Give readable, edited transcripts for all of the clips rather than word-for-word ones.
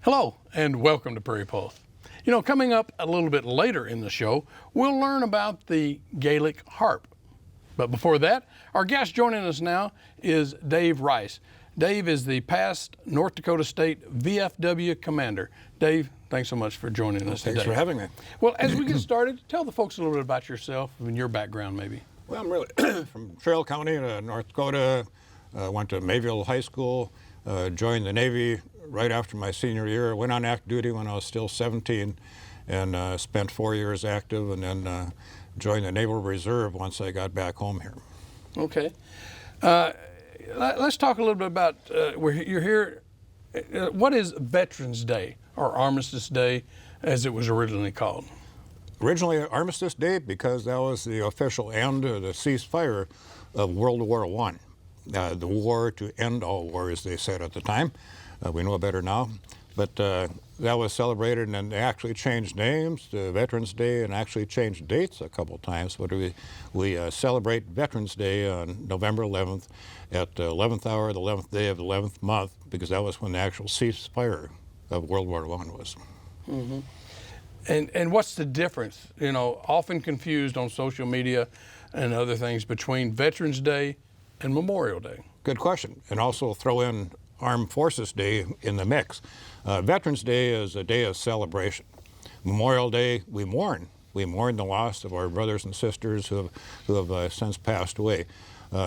Hello, and welcome to Prairie Pulse. You know, coming up a little bit later in the show, we'll learn about the Gaelic harp. But before that, our guest joining us now is Dave Rice. Dave is the past North Dakota State VFW commander. Dave, thanks so much for joining us today. Thanks for having me. Well, as we get started, tell the folks a little bit about yourself and your background, maybe. Well, I'm really from Trail County, North Dakota. Went to Mayville High School, joined the Navy right after my senior year. Went on active duty when I was still 17 and spent 4 years active, and then joined the Naval Reserve once I got back home here. Okay. Let's talk a little bit about, you're here, what is Veterans Day, or Armistice Day, as it was originally called? Originally Armistice Day because that was the official end of the ceasefire of World War I. The war to end all wars, they said at the time. We know better now. But that was celebrated, and then they actually changed names to Veterans Day and actually changed dates a couple times. But we celebrate Veterans Day on November 11th at the 11th hour, the 11th day of the 11th month, because that was when the actual ceasefire of World War I was. Mm-hmm. And what's the difference, you know, often confused on social media and other things, between Veterans Day and Memorial Day? Good question. And also throw in Armed Forces Day in the mix. Veterans Day is a day of celebration. Memorial Day, we mourn. We mourn the loss of our brothers and sisters who have since passed away.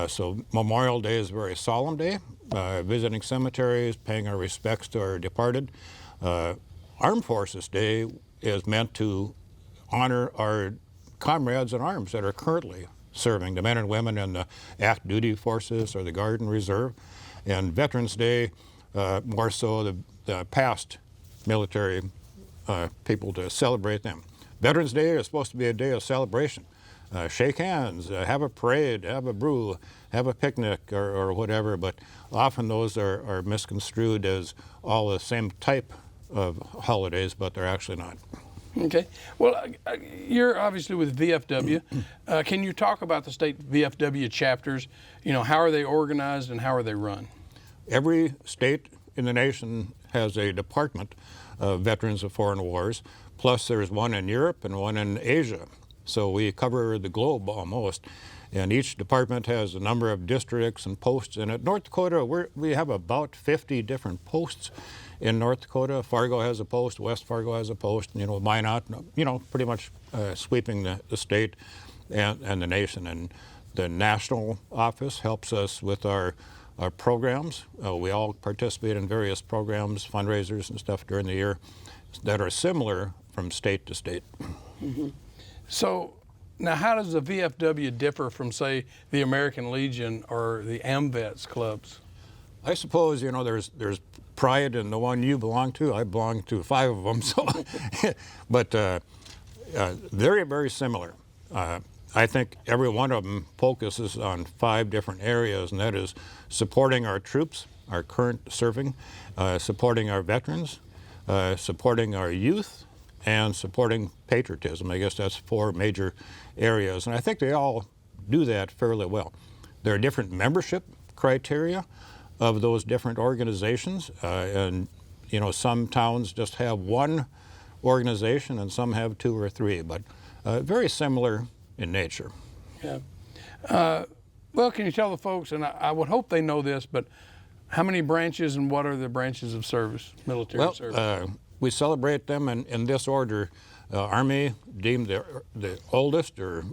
So Memorial Day is a very solemn day, visiting cemeteries, paying our respects to our departed. Armed Forces Day is meant to honor our comrades in arms that are currently serving, the men and women in the active duty forces or the Guard and Reserve. And Veterans Day, more so the past military people, to celebrate them. Veterans Day is supposed to be a day of celebration. Shake hands, have a parade, have a brew, have a picnic or whatever, but often those are misconstrued as all the same type of holidays, but they're actually not. Okay. Well, you're obviously with VFW. Can you talk about the state VFW chapters? You know, how are they organized and how are they run? Every state in the nation has a department of Veterans of Foreign Wars, plus there's one in Europe and one in Asia. So we cover the globe almost, and each department has a number of districts and posts. And at North Dakota, we have about 50 different posts in North Dakota. Fargo has a post, West Fargo has a post, you know, Minot, you know, pretty much sweeping the state and the nation. And the national office helps us with our programs. We all participate in various programs, fundraisers and stuff during the year that are similar from state to state. Mm-hmm. So now how does the VFW differ from, say, the American Legion or the AMVETS clubs? I suppose, you know, there's pride in the one you belong to. I belong to 5 of them, so but very, very similar. I think every one of them focuses on 5 different areas, and that is supporting our troops, our current serving, supporting our veterans, supporting our youth, and supporting patriotism. I guess that's 4 major areas, and I think they all do that fairly well. There are different membership criteria of those different organizations, and you know, some towns just have 1 organization and some have 2 or 3, but very similar in nature. Yeah. Well, can you tell the folks, and I would hope they know this, but how many branches and what are the branches of service, military service? We celebrate them in this order. Army, deemed the oldest or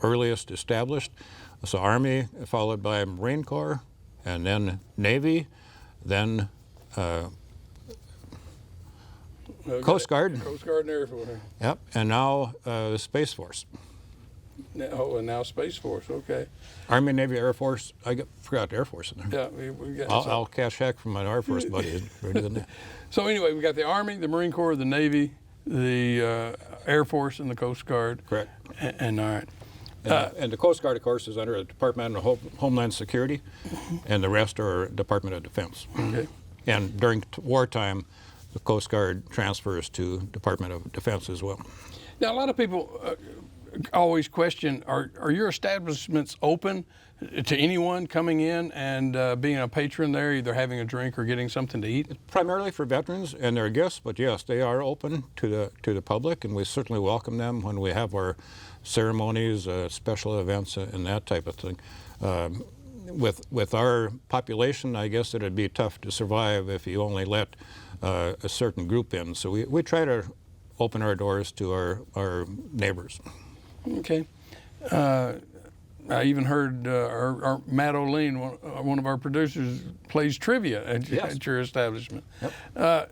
earliest established. So Army, followed by Marine Corps, and then Navy, then Coast Guard. Coast Guard and Air Force. Yep, and now the Space Force. Oh, and now Space Force, okay. Army, Navy, Air Force. I forgot the Air Force in there. Yeah, we got I'll cash heck from my Air Force buddies. So anyway, we got the Army, the Marine Corps, the Navy, the Air Force, and the Coast Guard. Correct. And all right. And the Coast Guard, of course, is under the Department of Homeland Security, and the rest are Department of Defense. Okay. And during wartime, the Coast Guard transfers to Department of Defense as well. Now, a lot of people always question, are your establishments open to anyone coming in and being a patron there, either having a drink or getting something to eat? Primarily for veterans and their guests, but yes, they are open to the public, and we certainly welcome them when we have our ceremonies, special events, and that type of thing. With our population, I guess it'd be tough to survive if you only let a certain group in. So we try to open our doors to our neighbors. Okay. I even heard our Matt O'Lean, one of our producers, plays trivia at your establishment. Yep.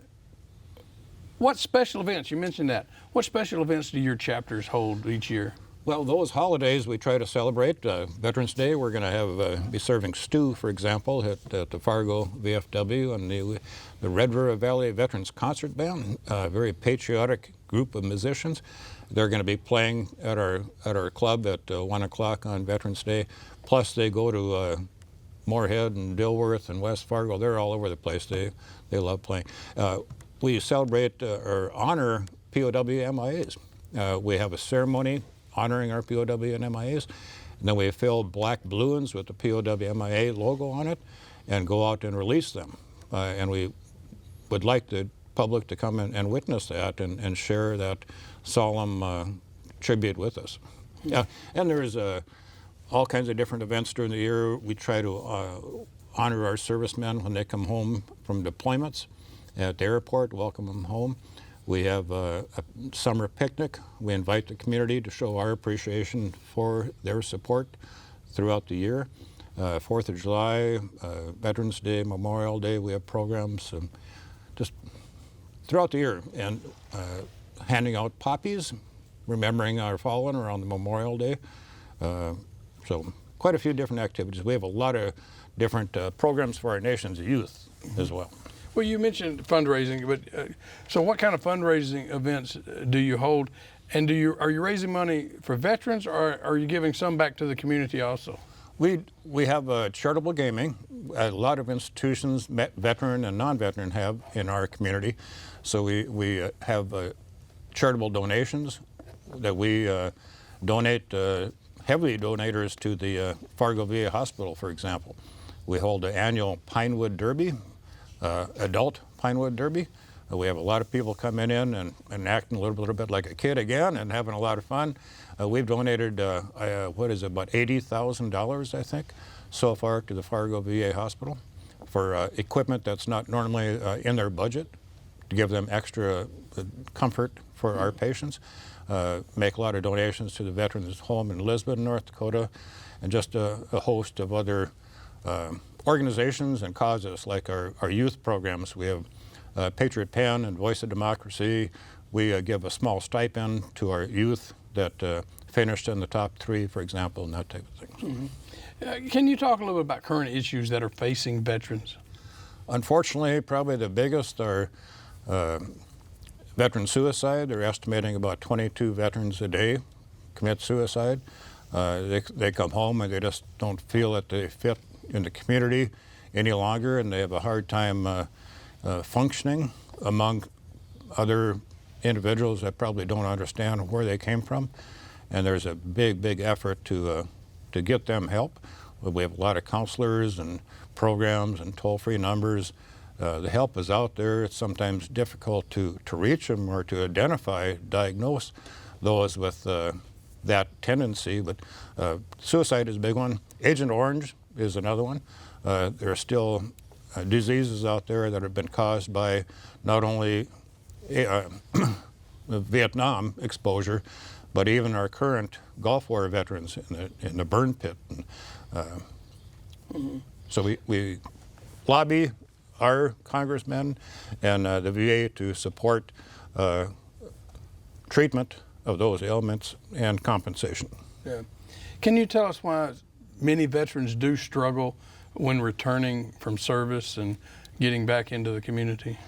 What special events, you mentioned that, what special events do your chapters hold each year? Well, those holidays we try to celebrate. Veterans Day, we're going to be serving stew, for example, at the Fargo VFW, and the Red River Valley Veterans Concert Band, a very patriotic group of musicians. They're going to be playing at our club at 1 o'clock on Veterans Day. Plus, they go to Moorhead and Dilworth and West Fargo. They're all over the place. They love playing. We celebrate or honor POW MIAs. We have a ceremony honoring our POW and MIAs. And then we fill black balloons with the POW MIA logo on it and go out and release them. And we would like the public to come and witness that and share that solemn tribute with us. And there's all kinds of different events during the year. We try to honor our servicemen when they come home from deployments at the airport, welcome them home. We have a summer picnic. We invite the community to show our appreciation for their support throughout the year. 4th of July, Veterans Day, Memorial Day, we have programs just throughout the year. And handing out poppies, remembering our fallen around the Memorial Day. So quite a few different activities. We have a lot of different programs for our nation's youth as well. Well, you mentioned fundraising, but so what kind of fundraising events do you hold? And are you raising money for veterans, or are you giving some back to the community also? We have charitable gaming. A lot of institutions, veteran and non-veteran, have in our community. So we have charitable donations that we donate, heavily donators to the Fargo VA Hospital, for example. We hold an annual Pinewood Derby, adult Pinewood Derby. We have a lot of people coming in and acting a little bit like a kid again and having a lot of fun. We've donated, about $80,000, I think, so far to the Fargo VA Hospital for equipment that's not normally in their budget, to give them extra comfort for our patients. Make a lot of donations to the Veterans Home in Lisbon, North Dakota, and just a host of other organizations and causes, like our youth programs. We have Patriot Pen and Voice of Democracy. We give a small stipend to our youth that finished in the top 3, for example, and that type of thing. Mm-hmm. Can you talk a little bit about current issues that are facing veterans? Unfortunately, probably the biggest are veteran suicide. They're estimating about 22 veterans a day commit suicide. They come home and they just don't feel that they fit in the community any longer, and they have a hard time functioning among other individuals that probably don't understand where they came from. And there's a big effort to get them help. We have a lot of counselors and programs and toll-free numbers. The help is out there. It's sometimes difficult to reach them or to identify, diagnose those with that tendency, but suicide is a big one. Agent Orange is another one. There are still diseases out there that have been caused by not only Vietnam exposure, but even our current Gulf War veterans in the burn pit. So we lobby our congressmen and the VA to support treatment of those ailments and compensation. Yeah. Can you tell us why many veterans do struggle when returning from service and getting back into the community?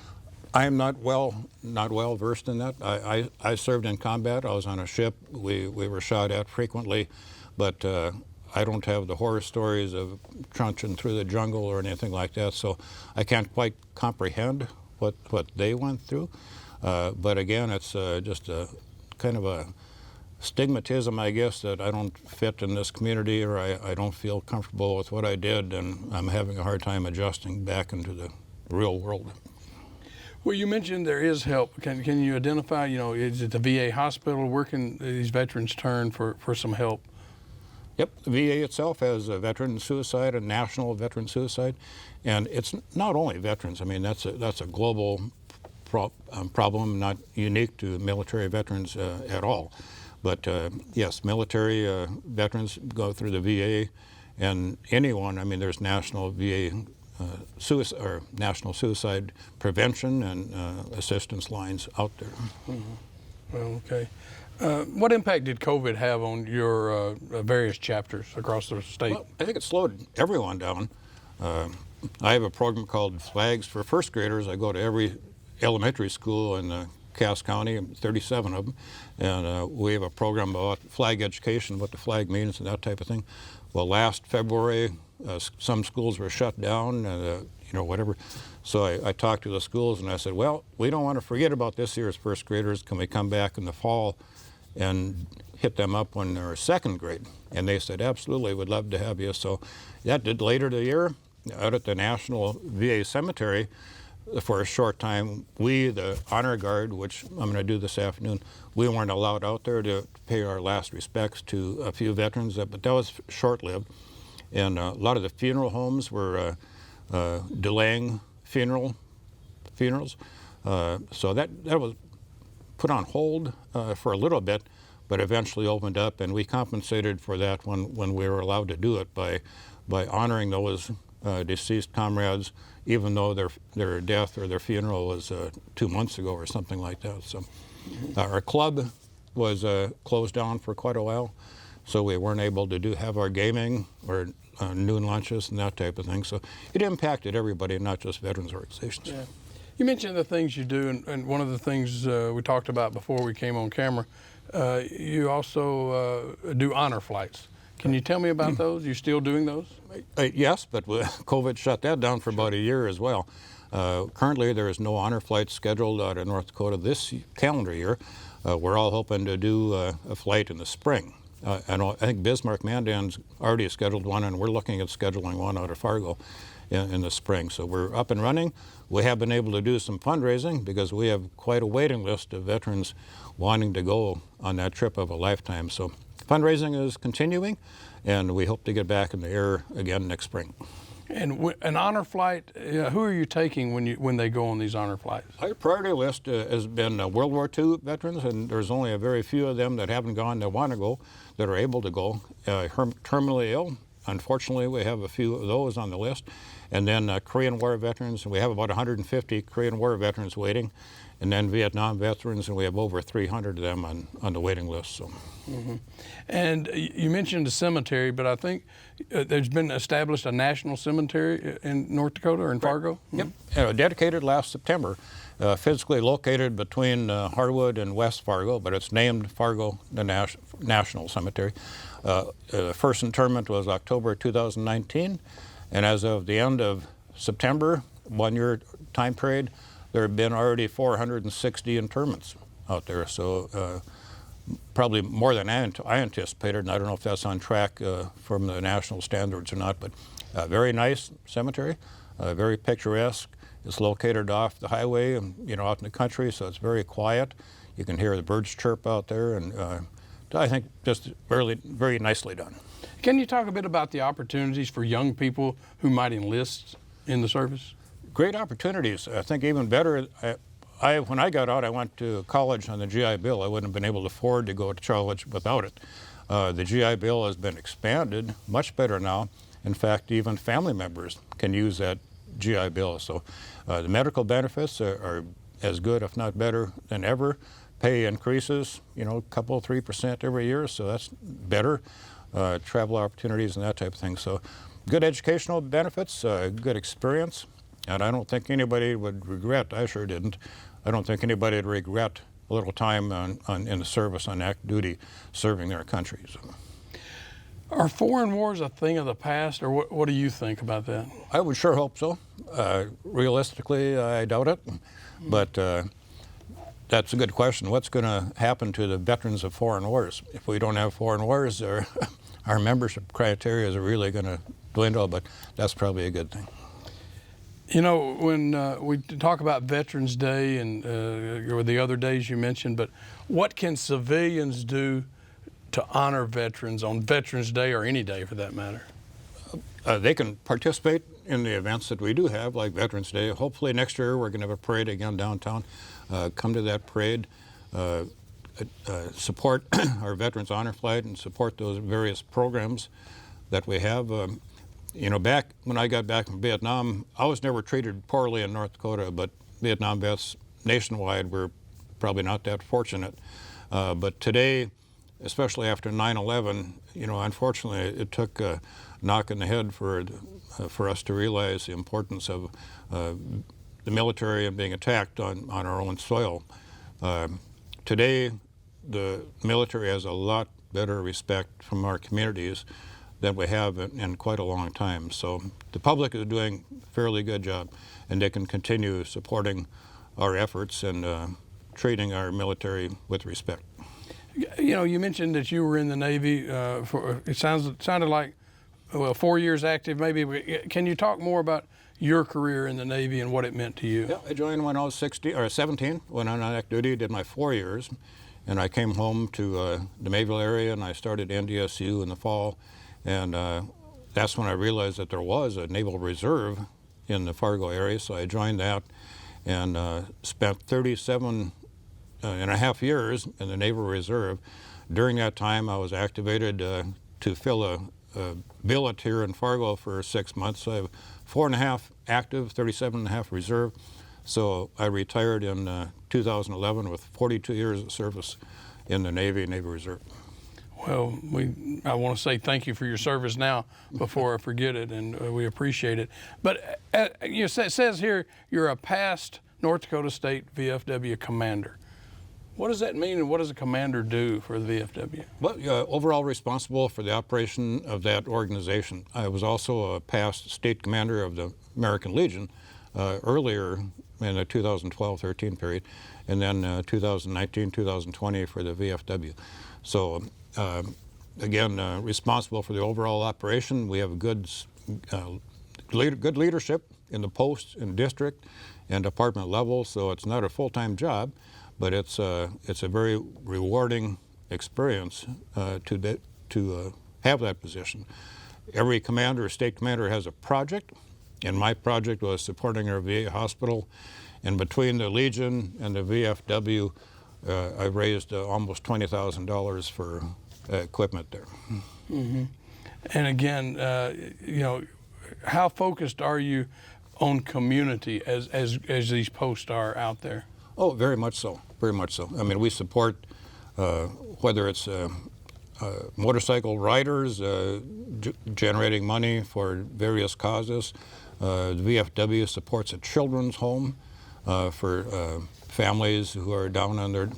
I am not well versed in that. I served in combat. I was on a ship. We were shot at frequently, but I don't have the horror stories of trudging through the jungle or anything like that, so I can't quite comprehend what they went through. But again, it's just a kind of stigmatism, I guess, that I don't fit in this community, or I don't feel comfortable with what I did, and I'm having a hard time adjusting back into the real world. Well, you mentioned there is help. Can you identify, is it the VA hospital? Where can these veterans turn for some help? Yep, the VA itself has a veteran suicide, a national veteran suicide, and it's not only veterans. I mean, that's a global problem, not unique to military veterans at all. But yes, military veterans go through the VA, and anyone. I mean, there's national VA suicide or national suicide prevention and assistance lines out there. Mm-hmm. Well, okay. What impact did COVID have on your various chapters across the state? Well, I think it slowed everyone down. I have a program called Flags for First Graders. I go to every elementary school in Cass County, 37 of them, and we have a program about flag education, what the flag means and that type of thing. Well, last February, some schools were shut down, whatever. So I talked to the schools and I said, well, we don't want to forget about this year's first graders. Can we come back in the fall and hit them up when they're second grade? And they said, absolutely, we'd love to have you. So that did later the year out at the National VA Cemetery for a short time. We, the Honor Guard, which I'm going to do this afternoon, we weren't allowed out there to pay our last respects to a few veterans, but that was short-lived. And a lot of the funeral homes were delaying funerals. So that was put on hold for a little bit, but eventually opened up, and we compensated for that when we were allowed to do it by honoring those deceased comrades, even though their death or their funeral was 2 months ago or something like that. So our club was closed down for quite a while, so we weren't able to have our gaming or noon lunches and that type of thing. So it impacted everybody, not just veterans organizations. Yeah. You mentioned the things you do, and one of the things we talked about before we came on camera, you also do honor flights. Can you tell me about those? You still doing those? Yes, but COVID shut that down for about a year as well. Currently, there is no honor flight scheduled out of North Dakota this calendar year. We're all hoping to do a flight in the spring. I think Bismarck Mandan's already scheduled one, and we're looking at scheduling one out of Fargo in the spring. So we're up and running. We have been able to do some fundraising because we have quite a waiting list of veterans wanting to go on that trip of a lifetime. So fundraising is continuing, and we hope to get back in the air again next spring. And an honor flight, who are you taking when they go on these honor flights? Our priority list has been World War II veterans, and there's only a very few of them that haven't gone that want to go, that are able to go. Terminally ill, unfortunately, we have a few of those on the list. And then Korean War veterans, and we have about 150 Korean War veterans waiting. And then Vietnam veterans, and we have over 300 of them on the waiting list. So. Mm-hmm. And you mentioned the cemetery, but I think there's been established a national cemetery in North Dakota or in Fargo? Yep, dedicated last September, physically located between Harwood and West Fargo, but it's named Fargo the National Cemetery. The first interment was October 2019, and as of the end of September, 1 year time period, there have been already 460 interments out there, so probably more than I anticipated, and I don't know if that's on track from the national standards or not, but very nice cemetery, very picturesque. It's located off the highway, out in the country, so it's very quiet. You can hear the birds chirp out there, and I think just really, very nicely done. Can you talk a bit about the opportunities for young people who might enlist in the service? Great opportunities. I think even better, when I got out, I went to college on the GI Bill. I wouldn't have been able to afford to go to college without it. The GI Bill has been expanded, much better now. In fact, even family members can use that GI Bill. So the medical benefits are as good, if not better, than ever. Pay increases, a couple, 3% every year, so that's better. Travel opportunities and that type of thing. So good educational benefits, good experience. And I don't think anybody would regret, I sure didn't, I don't think anybody would regret a little time in the service on active duty serving their country. So. Are foreign wars a thing of the past, or what do you think about that? I would sure hope so. Realistically, I doubt it. But That's a good question. What's going to happen to the veterans of foreign wars? If we don't have foreign wars, our membership criteria is really going to dwindle, but that's probably a good thing. You know, when we talk about Veterans Day and or the other days you mentioned, but what can civilians do to honor veterans on Veterans Day or any day for that matter? They can participate in the events that we do have, like Veterans Day. Hopefully next year we're going to have a parade again downtown. Come to that parade, support our Veterans Honor Flight and support those various programs that we have. You know, back when I got back from Vietnam, I was never treated poorly in North Dakota, but Vietnam vets nationwide were probably not that fortunate. But today, especially after 9/11, you know, unfortunately, it took a knock in the head for us to realize the importance of the military and being attacked on our own soil. Today, the military has a lot better respect from our communities than we have in quite a long time. So the public is doing a fairly good job, and they can continue supporting our efforts and treating our military with respect. You know, you mentioned that you were in the Navy. It sounded like, well, 4 years active maybe. Can you talk more about your career in the Navy and what it meant to you? Yeah, I joined when I was 17, went on active duty, did my 4 years, and I came home to the Mayville area, and I started NDSU in the fall. And that's when I realized that there was a Naval Reserve in the Fargo area, so I joined that and spent 37 and a half years in the Naval Reserve. During that time, I was activated to fill a billet here in Fargo for 6 months. So I have 4.5 active, 37.5 reserve. So I retired in 2011 with 42 years of service in the Navy Reserve. Well, I want to say thank you for your service now before I forget it, and we appreciate it. But it says here you're a past North Dakota State VFW commander. What does that mean, and what does a commander do for the VFW? Well, overall responsible for the operation of that organization. I was also a past state commander of the American Legion earlier in the 2012-13 period, and then 2019-2020 for the VFW. So again, responsible for the overall operation. We have good leadership in the post and district and department level, so it's not a full-time job, but it's a very rewarding experience to have that position. Every commander or state commander has a project, and my project was supporting our VA hospital. And between the Legion and the VFW, I raised almost $20,000 for equipment there. Mm-hmm. And again, you know, how focused are you on community as these posts are out there? Oh, very much so, very much so. I mean, we support whether it's motorcycle riders generating money for various causes. The VFW supports a children's home for families who are down on their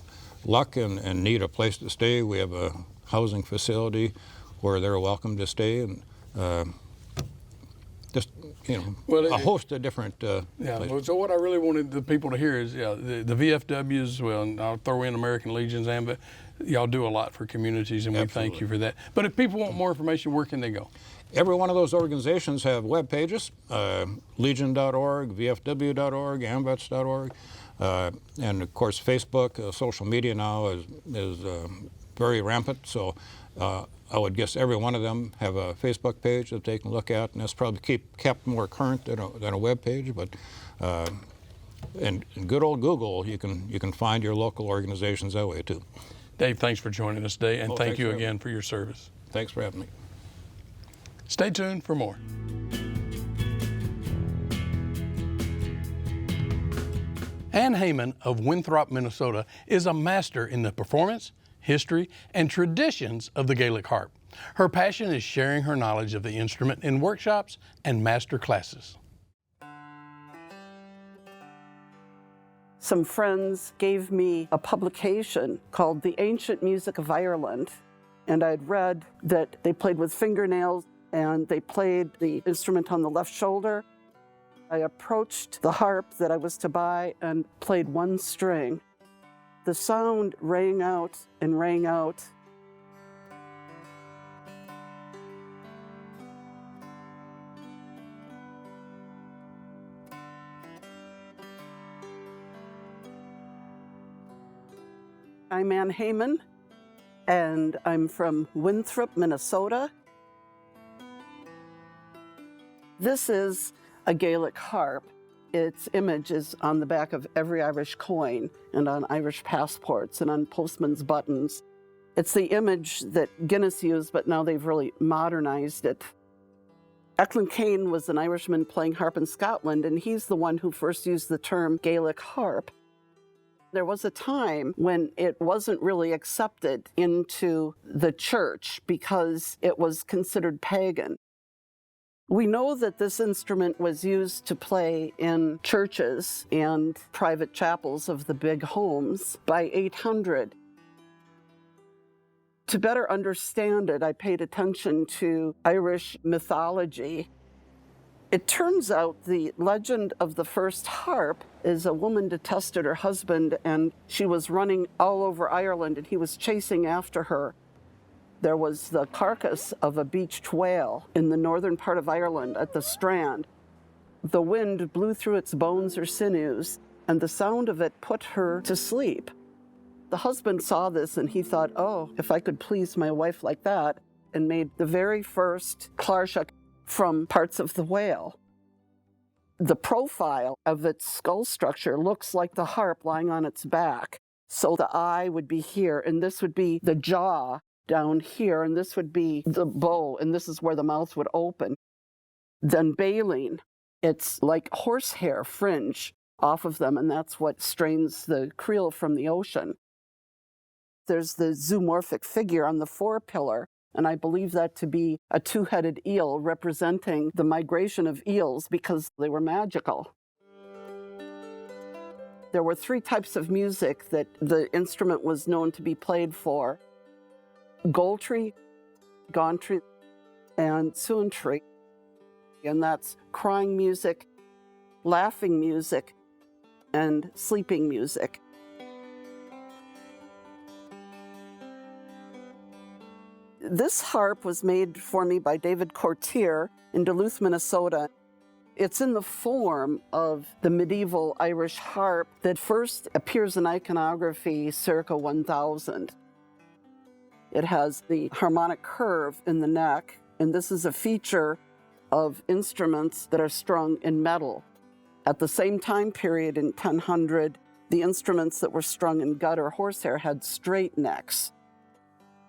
luck and need a place to stay. We have a housing facility where they're welcome to stay, and just, you know, a host of different places. So what I really wanted the people to hear is, the VFWs, well, and I'll throw in American Legions, and y'all do a lot for communities, and we thank you for that. But if people want more information, where can they go? Every one of those organizations have web pages, legion.org, vfw.org, amvets.org, and of course Facebook. Social media now is very rampant, so I would guess every one of them have a Facebook page that they can look at, and that's probably kept more current than a web page. But in good old Google, you can find your local organizations that way too. Dave, thanks for joining us today, and thank you again for your service. Thanks for having me. Stay tuned for more. Ann Heyman of Winthrop, Minnesota is a master in the performance, history, and traditions of the Gaelic harp. Her passion is sharing her knowledge of the instrument in workshops and master classes. Some friends gave me a publication called The Ancient Music of Ireland, and I'd read that they played with fingernails and they played the instrument on the left shoulder. I approached the harp that I was to buy and played one string. The sound rang out and rang out. I'm Ann Heyman, and I'm from Winthrop, Minnesota. This is a Gaelic harp. Its image is on the back of every Irish coin and on Irish passports and on postman's buttons. It's the image that Guinness used, but now they've really modernized it. Ecklen Kane was an Irishman playing harp in Scotland, and he's the one who first used the term Gaelic harp. There was a time when it wasn't really accepted into the church because it was considered pagan. We know that this instrument was used to play in churches and private chapels of the big homes by 800. To better understand it, I paid attention to Irish mythology. It turns out the legend of the first harp is a woman detested her husband, and she was running all over Ireland, and he was chasing after her. There was the carcass of a beached whale in the northern part of Ireland at the Strand. The wind blew through its bones or sinews, and the sound of it put her to sleep. The husband saw this, and he thought, oh, if I could please my wife like that, and made the very first clarsach from parts of the whale. The profile of its skull structure looks like the harp lying on its back. So the eye would be here, and this would be the jaw down here, and this would be the bow, and this is where the mouth would open. Then baleen, it's like horsehair fringe off of them, and that's what strains the creel from the ocean. There's the zoomorphic figure on the four-pillar, and I believe that to be a two-headed eel representing the migration of eels because they were magical. There were three types of music that the instrument was known to be played for: Goltree, Gauntry, and Suintry. And that's crying music, laughing music, and sleeping music. This harp was made for me by David Courtier in Duluth, Minnesota. It's in the form of the medieval Irish harp that first appears in iconography circa 1000. It has the harmonic curve in the neck, and this is a feature of instruments that are strung in metal. At the same time period in 1000, the instruments that were strung in gut or horsehair had straight necks.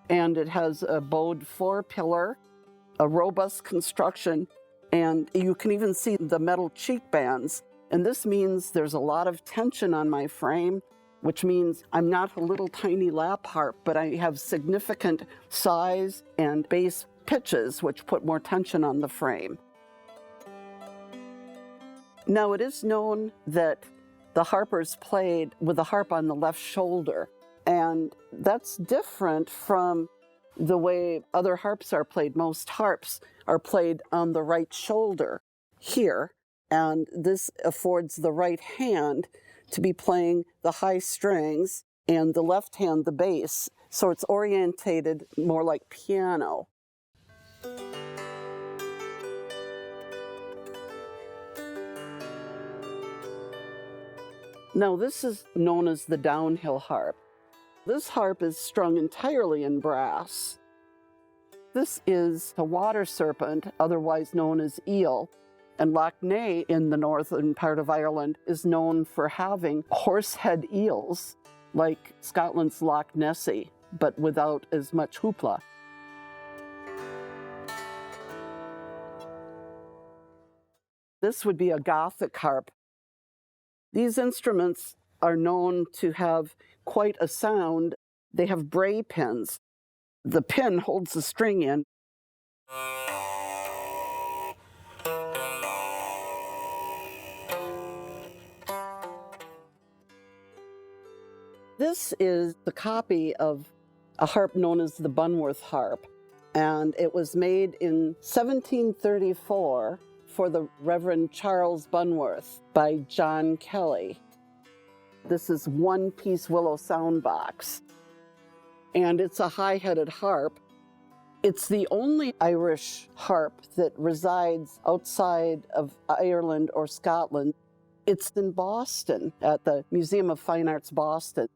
And it has a bowed four-pillar, a robust construction, and you can even see the metal cheek bands. And this means there's a lot of tension on my frame, which means I'm not a little tiny lap harp, but I have significant size and bass pitches, which put more tension on the frame. Now, it is known that the harpers played with the harp on the left shoulder, and that's different from the way other harps are played. Most harps are played on the right shoulder here, and this affords the right hand to be playing the high strings and the left hand the bass, so it's orientated more like piano. Now, this is known as the downhill harp. This harp is strung entirely in brass. This is a water serpent, otherwise known as eel, and Loch Ness in the northern part of Ireland is known for having horsehead eels, like Scotland's Loch Nessie, but without as much hoopla. This would be a Gothic harp. These instruments are known to have quite a sound. They have bray pins. The pin holds the string in. This is the copy of a harp known as the Bunworth harp, and it was made in 1734 for the Reverend Charles Bunworth by John Kelly. This is one-piece willow sound box, and it's a high-headed harp. It's the only Irish harp that resides outside of Ireland or Scotland. It's in Boston at the Museum of Fine Arts, Boston.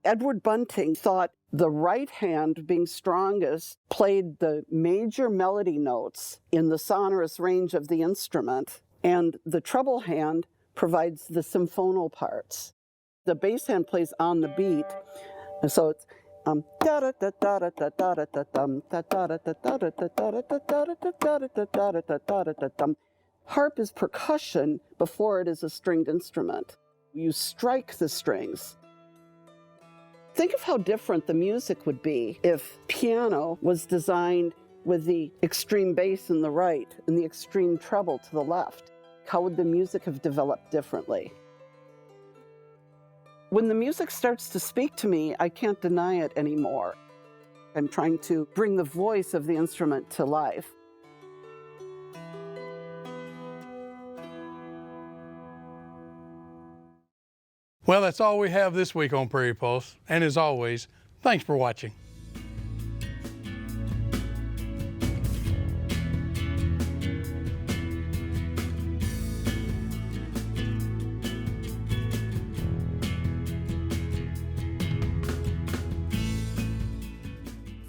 Edward Bunting thought the right hand, being strongest, played the major melody notes in the sonorous range of the instrument, and the treble hand provides the symphonal parts. The bass hand plays on the beat, and so it's harp is percussion before it is a stringed instrument. You strike the strings. Think of how different the music would be if piano was designed with the extreme bass in the right and the extreme treble to the left. How would the music have developed differently? When the music starts to speak to me, I can't deny it anymore. I'm trying to bring the voice of the instrument to life. Well, that's all we have this week on Prairie Pulse. And as always, thanks for watching.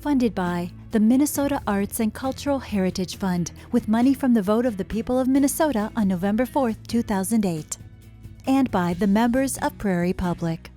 Funded by the Minnesota Arts and Cultural Heritage Fund, with money from the vote of the people of Minnesota on November 4th, 2008. And by the members of Prairie Public.